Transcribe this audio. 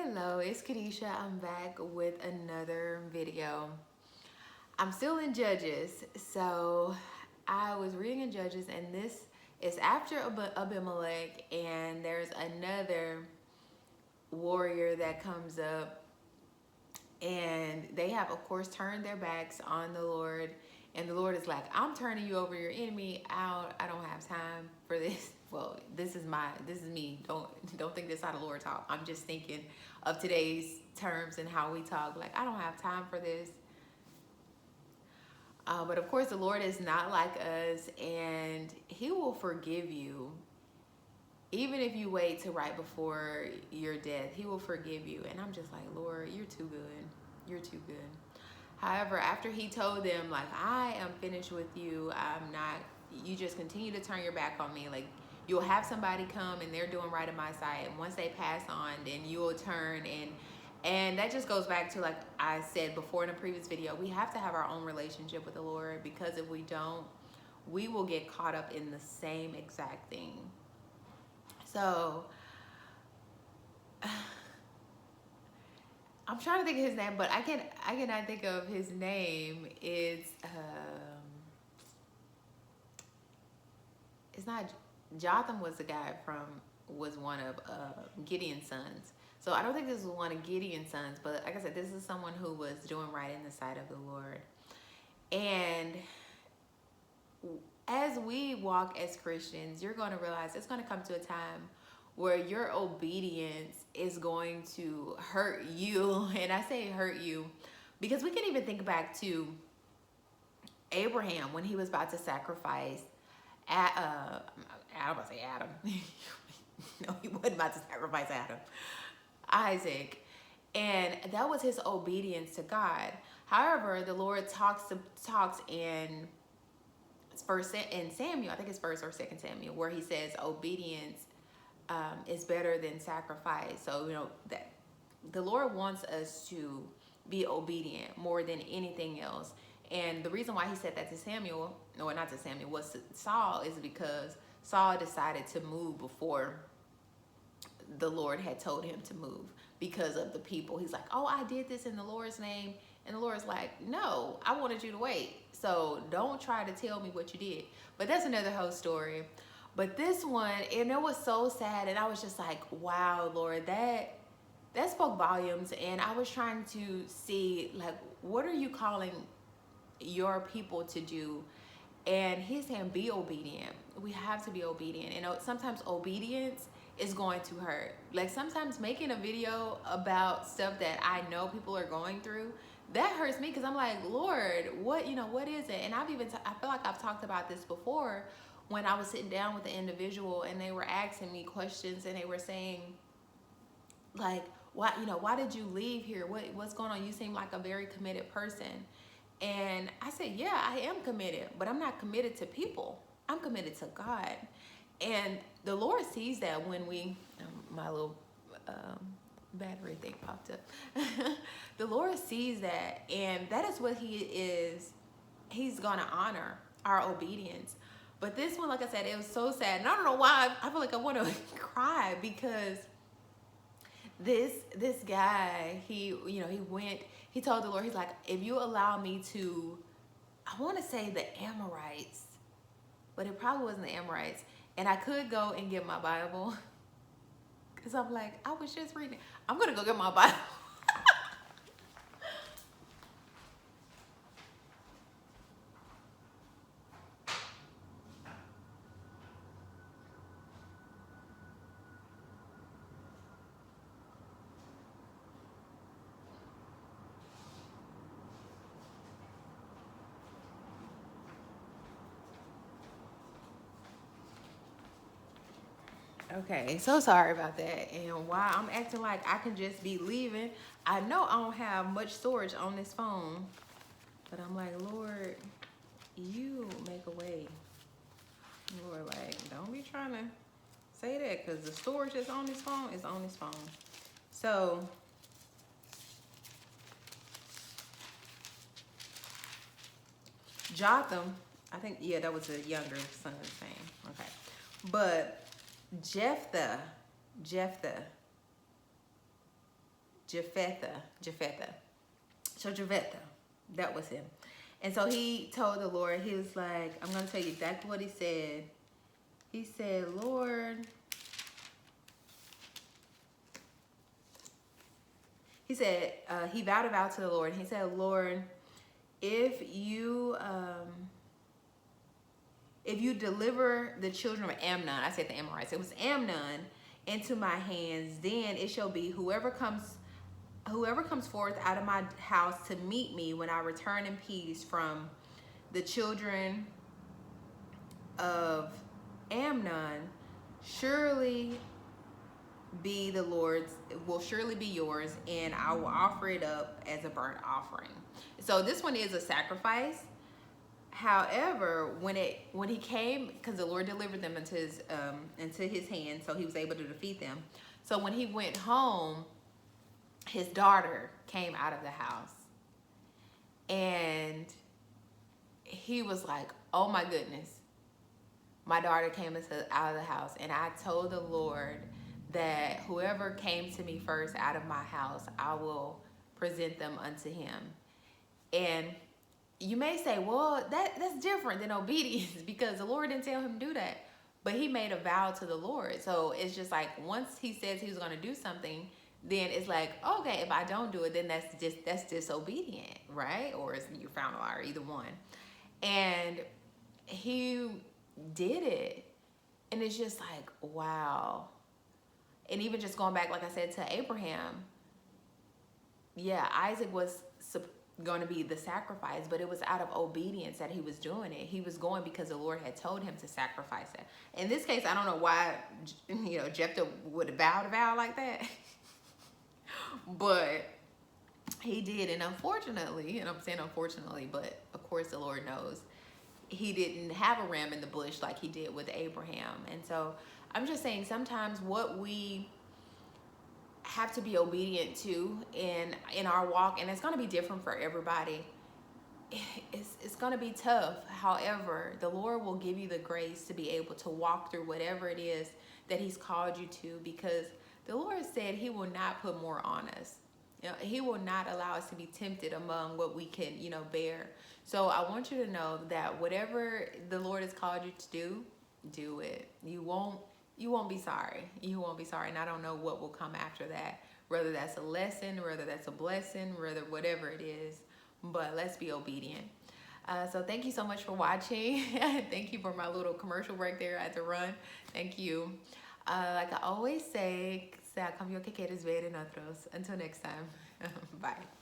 Hello, it's Kadisha. I'm back with another video. I'm still in Judges. So I was reading in Judges, and this is after Abimelech, and there's another warrior that comes up, and they have, of course, turned their backs on the Lord. And the Lord is like, I'm turning you over your enemy out. I don't have time for this. Well, this is me. Don't think this how the Lord talk. I'm just thinking of today's terms and how we talk. Like, I don't have time for this. But of course, the Lord is not like us, and He will forgive you. Even if you wait to right before your death, He will forgive you. And I'm just like, Lord, you're too good. You're too good. However, after He told them, like, I am finished with you, I'm not, you just continue to turn your back on me. Like, you'll have somebody come and they're doing right in my sight. And once they pass on, then you will turn. And that just goes back to, like I said before in a previous video, we have to have our own relationship with the Lord, because if we don't, we will get caught up in the same exact thing. So I'm trying to think of his name, but I cannot think of his name. It's not Jotham. Was one of Gideon's sons. So I don't think this was one of Gideon's sons, but like I said, this is someone who was doing right in the sight of the Lord. And as we walk as Christians, you're going to realize it's going to come to a time where your obedience is going to hurt you. And I say hurt you because we can even think back to Abraham when he was about to sacrifice I don't want to say Adam. No, he wasn't about to sacrifice Adam. Isaac. And that was his obedience to God. However, the Lord talks in Samuel, I think it's 1st or 2nd Samuel, where He says obedience is better than sacrifice. So, that the Lord wants us to be obedient more than anything else. And the reason why He said that to Samuel, no, not to Samuel, was to Saul, is because Saul decided to move before the Lord had told him to move because of the people. He's like, oh, I did this in the Lord's name. And the Lord's like, no, I wanted you to wait. So don't try to tell me what you did. But that's another whole story. But this one, and it was so sad. And I was just like, wow, Lord, that spoke volumes. And I was trying to see, like, what are you calling your people to do? And He's saying, be obedient. We have to be obedient. And sometimes obedience is going to hurt. Like, sometimes making a video about stuff that I know people are going through, that hurts me, because I'm like, Lord, what is it? And I feel like I've talked about this before, when I was sitting down with the individual and they were asking me questions, and they were saying, like, why did you leave here? What's going on? You seem like a very committed person. And I said, yeah, I am committed, but I'm not committed to people. I'm committed to God. And the Lord sees that when my little battery thing popped up. The Lord sees that, and that is what He's going to honor our obedience. But this one, like I said, it was so sad. And I don't know why, I feel like I want to cry, because this guy, he told the Lord, he's like, if you allow me to, I want to say the Amorites, but it probably wasn't the Amorites. And I could go and get my Bible, because I'm like, I was just reading. I'm going to go get my Bible. Okay, so sorry about that. And while I'm acting like I can just be leaving, I know I don't have much storage on this phone, but I'm like, Lord, you make a way. Lord, like, don't be trying to say that, because the storage that's on this phone is on this phone. So Jotham, I think, yeah, that was the younger son's name. Okay. But Jephthah, Jephthah. So Jephthah, that was him. And so he told the Lord, he was like, I'm going to tell you exactly what he said. He said, Lord, he said, he vowed a vow to the Lord. He said, Lord, if you deliver the children of Amnon, I said the Amorites, it was Amnon, into my hands, then it shall be whoever comes forth out of my house to meet me when I return in peace from the children of Amnon, surely be the Lord's, will surely be yours, and I will offer it up as a burnt offering. So this one is a sacrifice. However, when he came, because the Lord delivered them into his hand, so he was able to defeat them. So when he went home, his daughter came out of the house, and he was like, oh my goodness, my daughter came out of the house, and I told the Lord that whoever came to me first out of my house, I will present them unto him. And you may say, well, that's different than obedience, because the Lord didn't tell him to do that, but he made a vow to the Lord. So it's just like, once he says he was going to do something, then it's like, okay, if I don't do it, then that's disobedient, right? Or you're found a liar, either one. And he did it, and it's just like, wow. And even just going back, like I said, to Abraham, yeah, Isaac was going to be the sacrifice, but it was out of obedience that he was doing it. He was going because the Lord had told him to sacrifice it. In this case, I don't know why, Jephthah would have vowed a vow like that, but he did. And unfortunately, and I'm saying unfortunately, but of course the Lord knows, he didn't have a ram in the bush like he did with Abraham. And so I'm just saying, sometimes what we have to be obedient to in our walk, and it's going to be different for everybody, it's going to be tough. However, the Lord will give you the grace to be able to walk through whatever it is that he's called you to, because the Lord said he will not put more on us. He will not allow us to be tempted among what we can, bear. So I want you to know that whatever the Lord has called you to do it. You won't be sorry. You won't be sorry. And I don't know what will come after that, whether that's a lesson, whether that's a blessing, whatever it is, but let's be obedient. So thank you so much for watching. Thank you for my little commercial break there. I had to run. Thank you. Like I always say, sea cambio que quieres ver en otros. Until next time. Bye.